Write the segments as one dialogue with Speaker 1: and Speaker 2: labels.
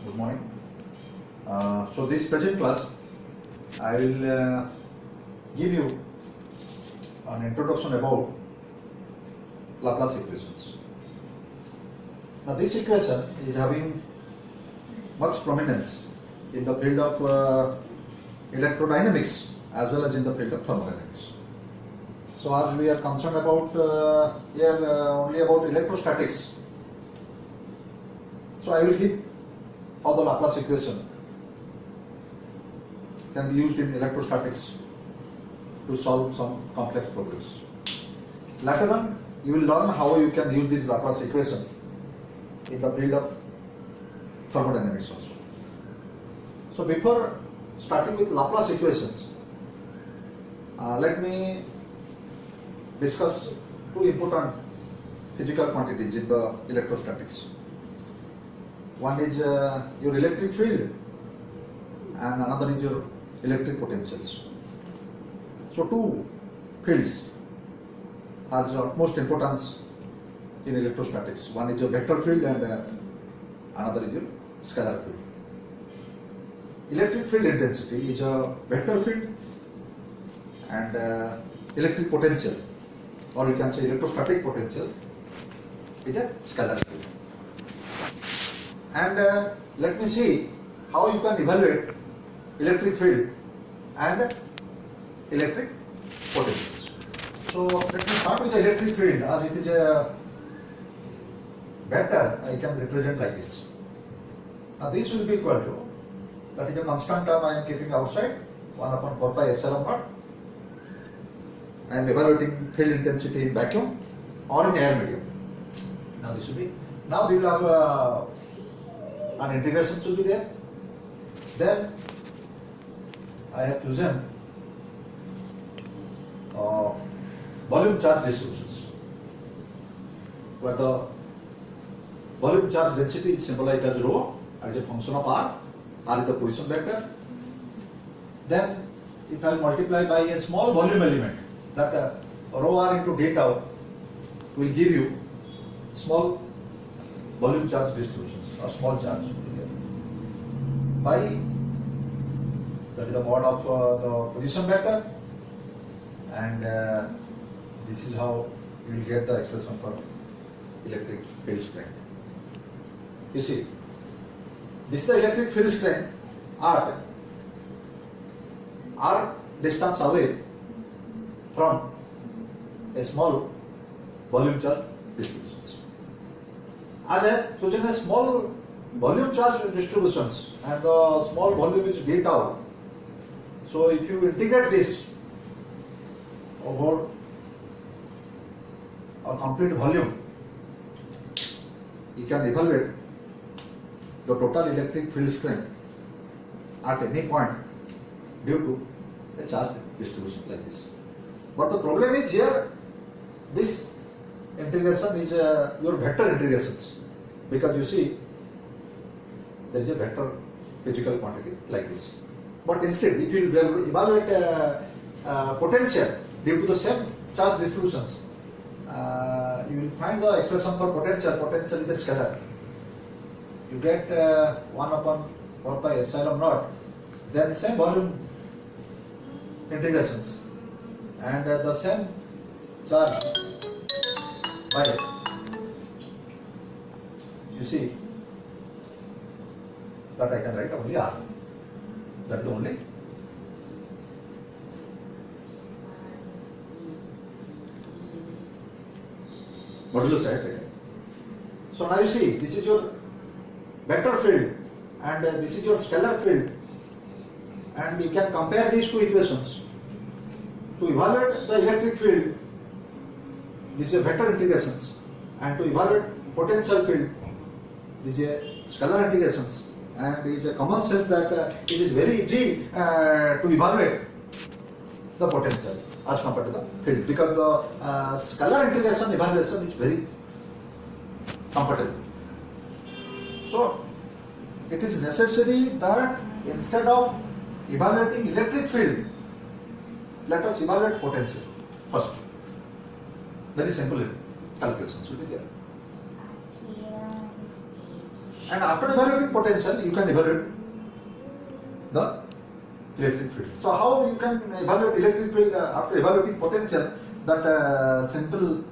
Speaker 1: Good morning. So this present class, I will give you an introduction about Laplace equations. Now this equation is having much prominence in the field of electrodynamics as well as in the field of thermodynamics. So as we are concerned about only about electrostatics, so I will give how the Laplace equation can be used in electrostatics to solve some complex problems. Later on, you will learn how you can use these Laplace equations in the field of thermodynamics also. So before starting with Laplace equations, let me discuss two important physical quantities in the electrostatics. One is your electric field and another is your electric potentials. So two fields has utmost importance in electrostatics. One is your vector field and another is your scalar field. Electric field intensity is a vector field and electric potential, or you can say electrostatic potential, is a scalar field. And let me see how you can evaluate electric field and electric potentials. So let me start with the electric field. As it is a vector, I can represent like this. Now this will be equal to, that is a constant term I am keeping outside, 1 upon 4 pi epsilon naught. I am evaluating field intensity in vacuum or in air medium. Now this will be, now we will have an integration should be there. Then I have chosen volume charge distributions, where the volume charge density is symbolized as rho as a function of r is the position vector. Then if I multiply by a small volume element, that rho r into d tau will give you small volume charge distributions, or small charge, by, that is the mod of the position vector, and this is how you will get the expression for electric field strength. You see, this is the electric field strength at r distance away from a small volume charge distributions. As I have chosen a small volume charge distributions and the small volume is d tau, so if you integrate this over a complete volume, you can evaluate the total electric field strength at any point due to a charge distribution like this. But the problem is here, this integration is your vector integrations, because you see there is a vector physical quantity like this. But instead, if you evaluate potential due to the same charge distributions, you will find the expression for potential. Potential is a scalar. You get 1 upon 4 pi epsilon naught, then same volume integrations and the same charge by, you see that I can write only r. That is the only modulus I have taken. So now you see, this is your vector field and this is your scalar field, and you can compare these two equations to evaluate the electric field. This is a vector integrations, and to evaluate potential field, this is a scalar integrations, and it is a common sense that it is very easy to evaluate the potential as compared to the field, because the scalar integration evaluation is very comfortable. So it is necessary that instead of evaluating electric field, let us evaluate potential first. Very simple calculations will be there. And after evaluating potential, you can evaluate the electric field. So how you can evaluate electric field after evaluating potential? That simple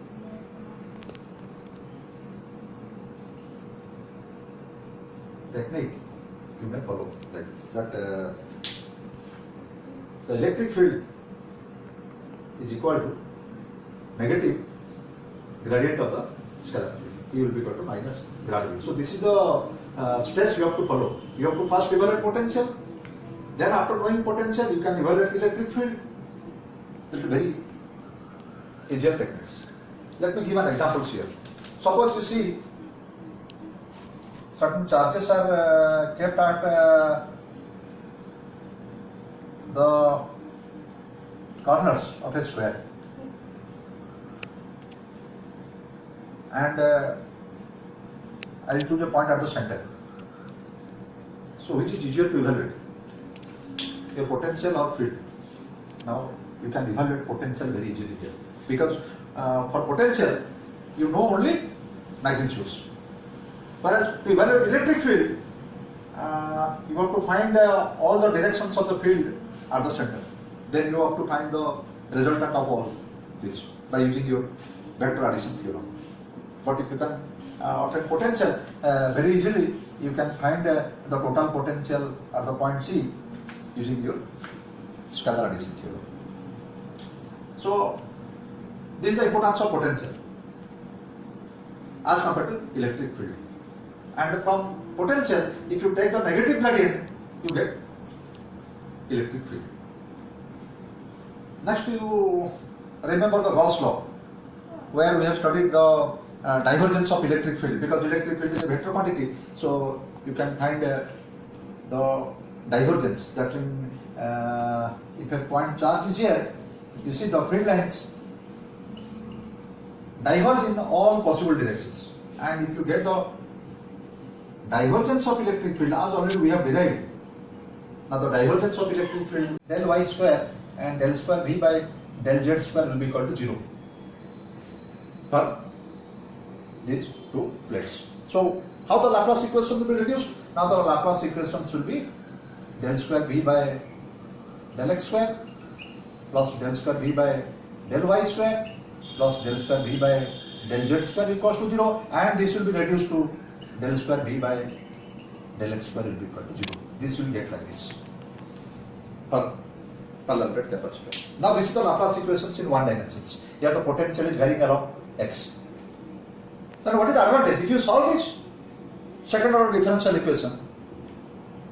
Speaker 1: technique you may follow like this. That the electric field is equal to negative gradient of the scalar field. E will be equal to minus gradient. So this is the steps you have to follow. You have to first evaluate potential. Then after knowing potential, you can evaluate electric field. That is very easier techniques. Let me give an example here. Suppose you see certain charges are kept at the corners of a square, and I will choose a point at the center. So which is easier to evaluate? A potential or field. Now you can evaluate potential very easily here, because for potential you know only magnitudes. Whereas to evaluate electric field, you have to find all the directions of the field at the center. Then you have to find the resultant of all this by using your vector addition theorem. But if you can obtain potential very easily, you can find the total potential at the point C using your scalar addition theorem. So this is the importance of potential as compared to electric field. And from potential, if you take the negative gradient, you get electric field. Next, you remember the Gauss law, where we have studied the divergence of electric field, because electric field is a vector quantity. So you can find the divergence. That means if a point charge is here, you see the field lines diverge in all possible directions. And if you get the divergence of electric field, as already we have derived. Now the divergence of electric field, del y square and del square v by del z square will be equal to 0 for these two plates. So how the Laplace equation will be reduced? Now the Laplace equations will be del square v by del x square plus del square v by del y square plus del square v by del z square equals to 0, and this will be reduced to del square v by del x square will be equal to 0. This will get like this for parallel plate capacitor. Now this is the Laplace equations in one dimensions. Here the potential is varying around x. Then what is the advantage? If you solve this second order differential equation,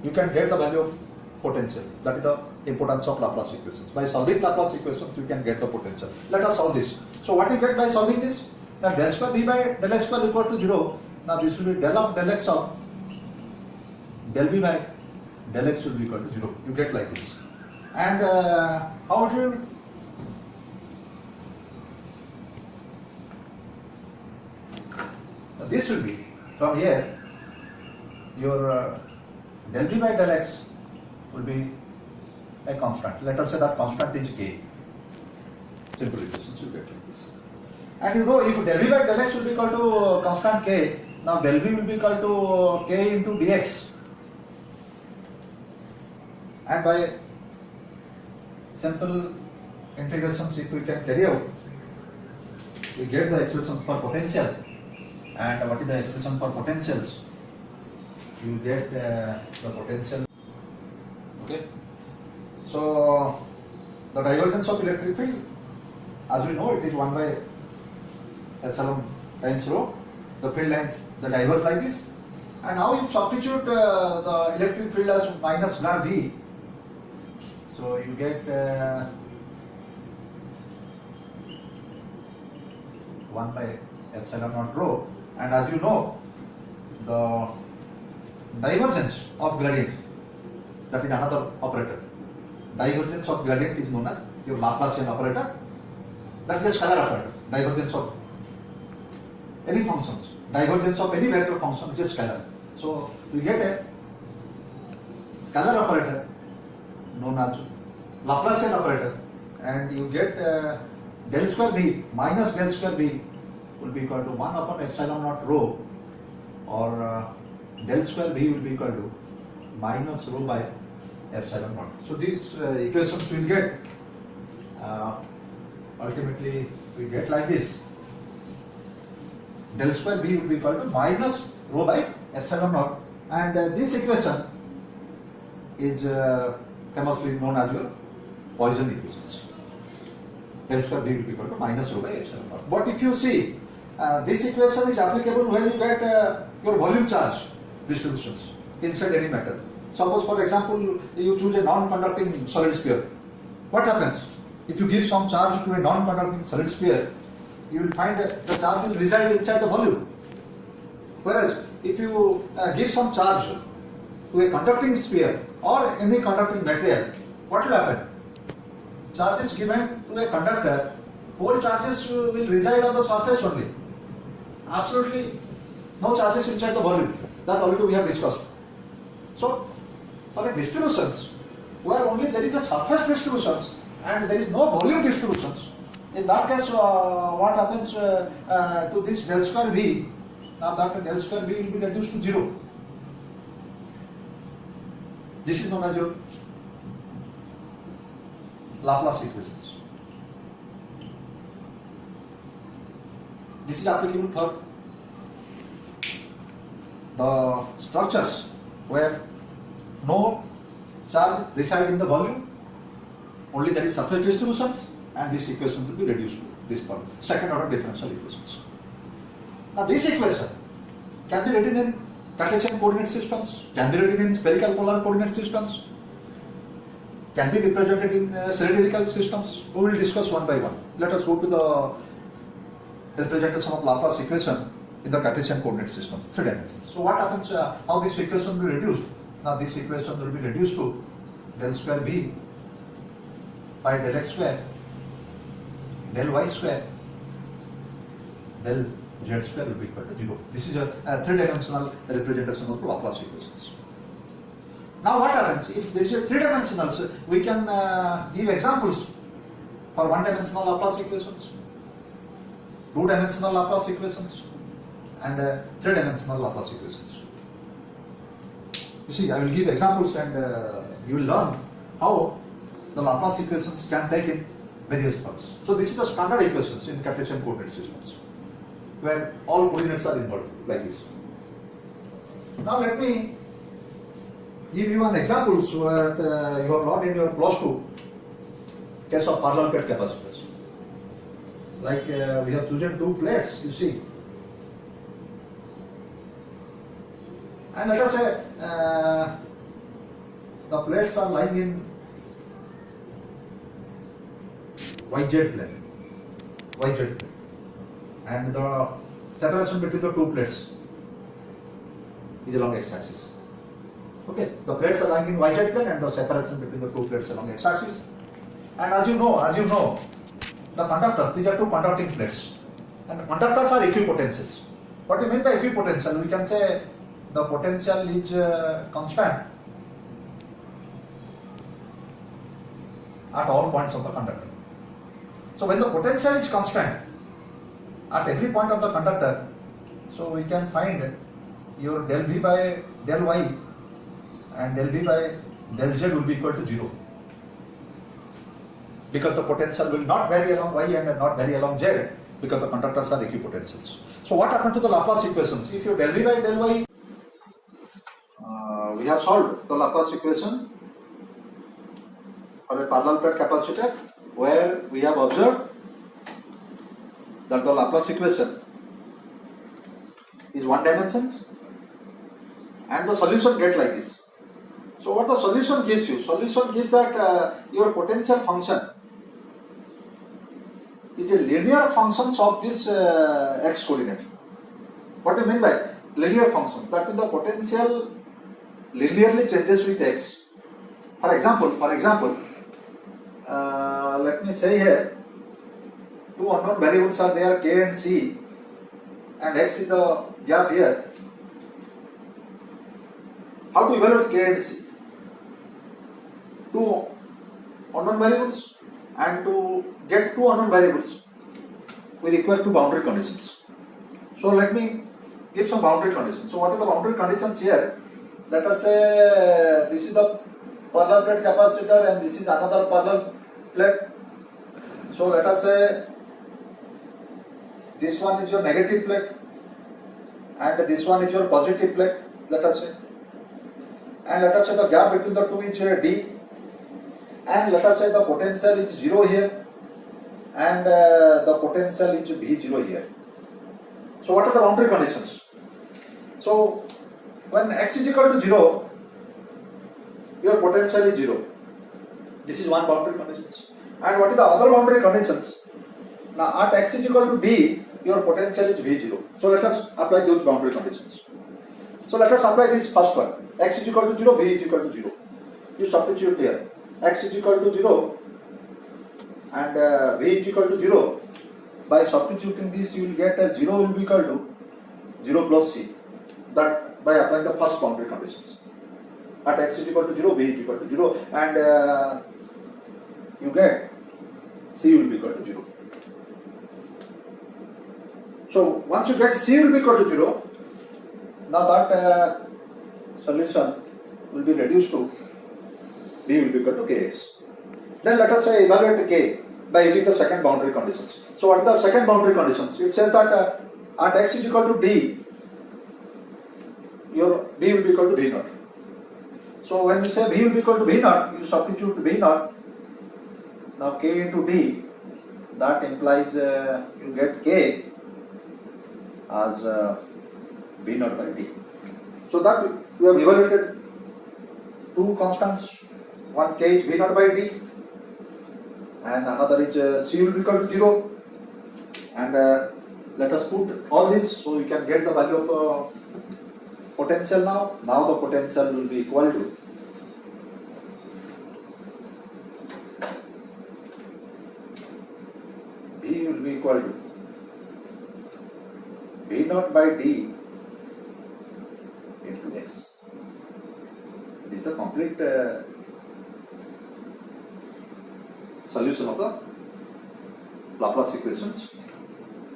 Speaker 1: you can get the value of potential. That is the importance of Laplace equations. By solving Laplace equations, you can get the potential. Let us solve this. So what you get by solving this? Now del square v by del x square equals to 0. Now this will be del of del x of del v by del x will be equal to 0. You get like this. And how it will? Now this will be from here. Your del v by del x will be a constant. Let us say that constant is k. Simple equations you get like this. And you know, if del v by del x will be equal to constant k, now del v will be equal to k into dx. And by simple integrations, if we can carry out, we get the expressions for potential. And what is the expression for potentials? You get the potential. Okay. So the divergence of electric field, as we know, it is 1 by epsilon times rho. The field lines the diverge like this. And now you substitute the electric field as minus grad V. So you get 1 by epsilon naught rho. And as you know, the divergence of gradient, that is another operator. Divergence of gradient is known as your Laplacian operator. That is a scalar operator. Divergence of any functions, divergence of any vector function which is scalar. So you get a scalar operator known as Laplacian operator, and you get del square v minus del square v will be equal to 1 upon epsilon naught rho, or del square B will be equal to minus rho by epsilon naught. So these equations will get ultimately we get like this. Del square B will be equal to minus rho by epsilon naught, and this equation is famously known as your Poisson equations. Del square B will be equal to minus rho by epsilon naught. But if you see, this equation is applicable when you get your volume charge distributions inside any matter. Suppose, for example, you choose a non-conducting solid sphere. What happens? If you give some charge to a non-conducting solid sphere, you will find that the charge will reside inside the volume. Whereas, if you give some charge to a conducting sphere or any conducting material, what will happen? Charge is given to a conductor, whole charges will reside on the surface only. Absolutely no charges inside the volume. That already we have discussed. So, for distributions where only there is a surface distributions and there is no volume distributions, in that case what happens to this del square V? Now that del square V will be reduced to 0. This is known as your Laplace equations. This is applicable for the structures where no charge reside in the volume, only there is surface distributions, and this equation will be reduced to this form, second order differential equations. Now this equation can be written in Cartesian coordinate systems, can be written in spherical polar coordinate systems, can be represented in cylindrical systems. We will discuss one by one. Let us go to the representation of Laplace equation in the Cartesian coordinate systems, 3 dimensions. So what happens, how this equation will be reduced? Now this equation will be reduced to del square B by del x square, del y square, del z square will be equal to 0. This is a 3-dimensional representation of Laplace equations. Now what happens? If there is a 3-dimensional, we can give examples for 1-dimensional Laplace equations, 2-dimensional Laplace equations, and 3-dimensional Laplace equations. You see, I will give examples and you will learn how the Laplace equations can take in various forms. So this is the standard equations in Cartesian coordinate systems, where all coordinates are involved like this. Now let me give you an example so that you have learned in your plus 2 case of parallel plate capacitors. Like we have chosen 2 plates, you see. And let us say the plates are lying in YZ plane, and the separation between the 2 plates is along x-axis. Okay, the plates are lying in YZ plane and the separation between the 2 plates along x-axis. And as you know, the conductors, these are 2 conducting plates, and conductors are equipotentials. What do you mean by equipotential? We can say the potential is constant at all points of the conductor. So when the potential is constant at every point of the conductor, so we can find your del V by del Y and del V by del Z will be equal to 0, because the potential will not vary along Y and not vary along Z, because the conductors are equipotentials. So what happened to the Laplace equations? If you del V by del Y, we have solved the Laplace equation for a parallel plate capacitor, where we have observed that the Laplace equation is 1 dimension and the solution get like this. So what the solution gives you? Solution gives that your potential function is a linear functions of this x coordinate. What do you mean by linear functions? That means the potential linearly changes with x. For example, let me say here 2 unknown variables are there, k and c, and x is the gap here. How to evaluate k and c? 2 unknown variables, and to get 2 unknown variables we require 2 boundary conditions. So let me give some boundary conditions. So what are the boundary conditions here? Let us say this is the parallel plate capacitor and this is another parallel plate. So let us say this one is your negative plate and this one is your positive plate, let us say. And let us say the gap between the two is D, and let us say the potential is 0 here and the potential is V0 here. So what are the boundary conditions? So when x is equal to 0, your potential is 0. This is one boundary conditions. And what is the other boundary conditions? Now at x is equal to D, your potential is V0. So let us apply those boundary conditions. So let us apply this first one. X is equal to 0, V is equal to 0. You substitute here. X is equal to 0 and V is equal to 0. By substituting this, you will get 0 will be equal to 0 plus C. That by applying the first boundary conditions. At x is equal to 0, V is equal to 0 and you get C will be equal to 0. So once you get C will be equal to 0, now that solution will be reduced to B will be equal to Kx. Then let us say evaluate K by using the second boundary conditions. So what are the second boundary conditions? It says that at x is equal to D, your B will be equal to V naught. So when you say V will be equal to V naught, you substitute V naught. Now K into D, that implies you get K as V naught by D. So that we have evaluated two constants. One K is V naught by D and another is C will be equal to 0. And let us put all this so we can get the value of potential now. Now the potential will be equal to V will be equal to V naught by D into X. This is the complete solution of the Laplace equations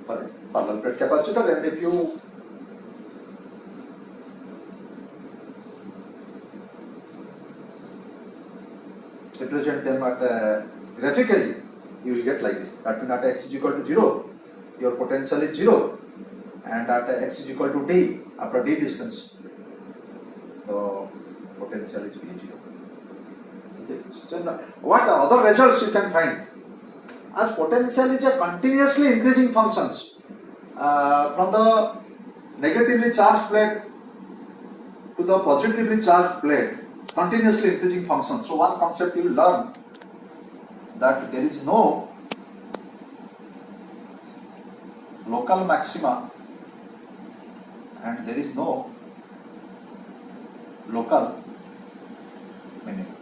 Speaker 1: for parallel plate capacitor. And if you represent them at graphically, you will get like this. That means at x is equal to 0, your potential is 0, and at x is equal to D, after D distance, the potential is V0. So what other results you can find? As potential is a continuously increasing functions from the negatively charged plate to the positively charged plate, continuously increasing functions. So one concept you will learn, that there is no local maxima and there is no local minimum.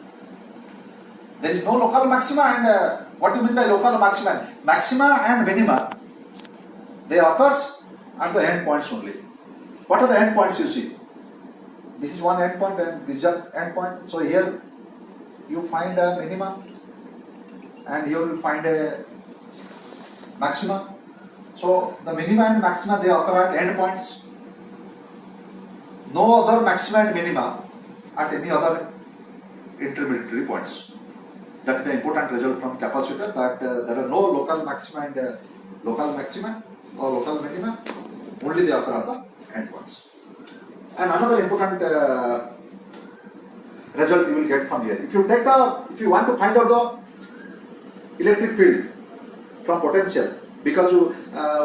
Speaker 1: There is no local maxima, and what do you mean by local maxima? Maxima and minima, they occurs at the end points only. What are the end points you see? This is one end point and this is an end point. So here you find a minima and here you find a maxima. So the minima and maxima, they occur at end points. No other maxima and minima at any other intermediary points. That is the important result from capacitor, that there are no local maxima and local maxima or local minima, only they occur at the endpoints. And another important result you will get from here. If you want to find out the electric field from potential, because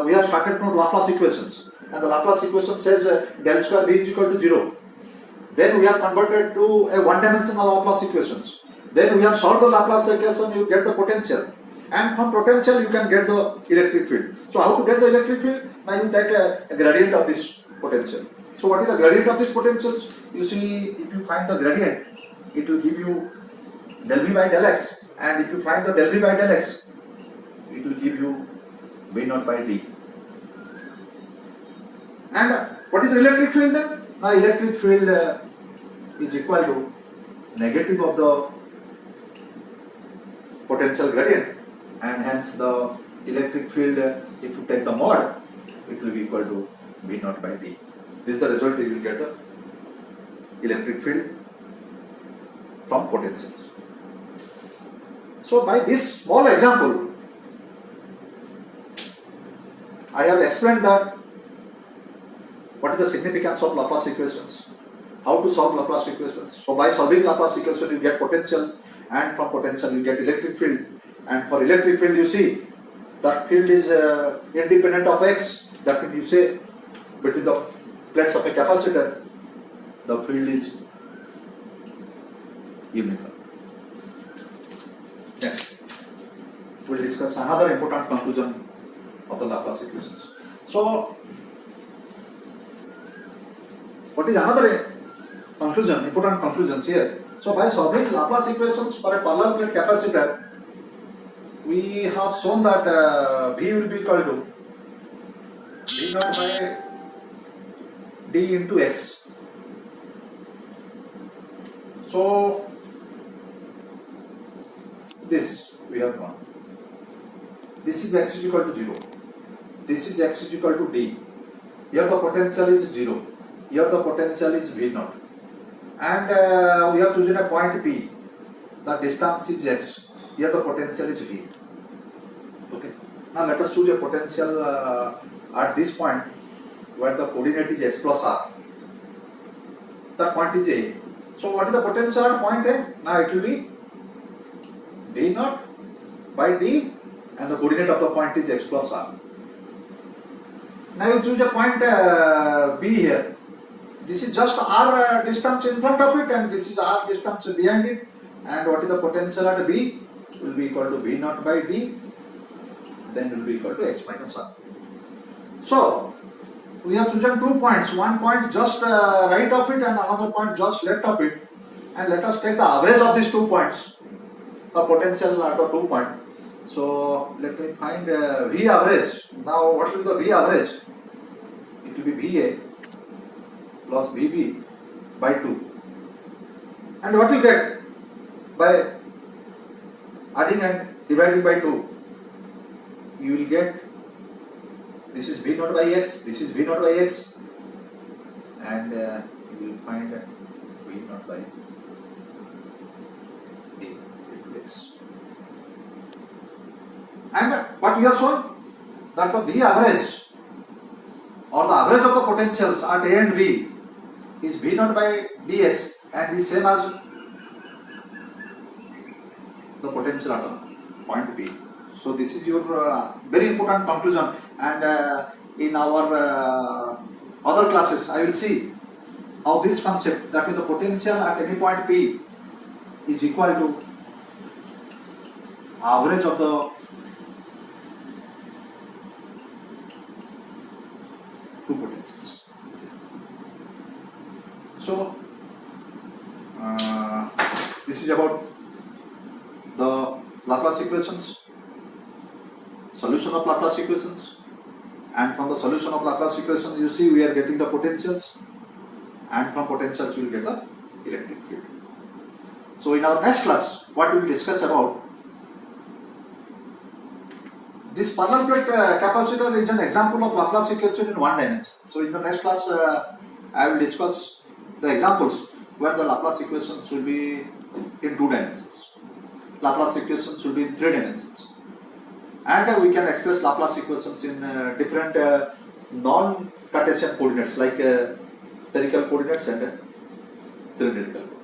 Speaker 1: we have started from Laplace equations, and the Laplace equation says del square V is equal to 0. Then we have converted to a one-dimensional Laplace equations. Then we have solved the Laplace equation, you get the potential. And from potential you can get the electric field. So how to get the electric field? Now you take a gradient of this potential. So what is the gradient of these potentials? You see, if you find the gradient, it will give you del V by del x. And if you find the del V by del x, it will give you V naught by D. And what is the electric field then? Now electric field is equal to negative of the potential gradient, and hence the electric field, if you take the mod, it will be equal to V naught by D. This is the result. You will get the electric field from potentials. So by this small example, I have explained that what is the significance of Laplace equations, how to solve Laplace equations. So by solving Laplace equation, you get potential, and from potential you get electric field. And for electric field, you see that field is independent of x. That means you say between the plates of a capacitor, the field is uniform. Next, we will discuss another important conclusion of the Laplace equations. So, what is another conclusion, important conclusions here? So, by solving Laplace equations for a parallel plate capacitor, we have shown that V will be equal to V naught by d into x. So, this we have done. This is x is equal to 0. This is x is equal to d. Here the potential is 0. Here the potential is V naught. And we have chosen a point P. The distance is x. Here the potential is V. Okay. Now let us choose a potential at this point where the coordinate is x plus r. That point is A. So what is the potential at point A? Now it will be V naught by d, and the coordinate of the point is x plus r. Now you choose a point B here. This is just r distance in front of it, and this is r distance behind it. And what is the potential at B? Will be equal to V naught by d, then will be equal to x minus r. So we have chosen 2 points. One point just right of it, and another point just left of it. And let us take the average of these 2 points. The potential at the 2 point. So let me find V average. Now what will be the V average? It will be VA plus VB by 2. And what you get by adding and dividing by 2? You will get, this is V naught by x, this is V naught by x, and you will find V naught by d into x. And what we have shown, that the V average or the average of the potentials at A and B is V naught by dx, and is same as the potential at the point P. So this is your very important conclusion, and in our other classes I will see how this concept, that is the potential at any point P, is equal to average of the two potentials. So this is about the Laplace equations, solution of Laplace equations, and from the solution of Laplace equations, you see we are getting the potentials, and from potentials we will get the electric field. So in our next class, what we will discuss about, this parallel plate capacitor is an example of Laplace equation in one dimension. So in the next class, I will discuss the examples where the Laplace equations will be in 2 dimensions. Laplace equations will be in 3 dimensions. And we can express Laplace equations in different non-Cartesian coordinates like spherical coordinates and cylindrical coordinates.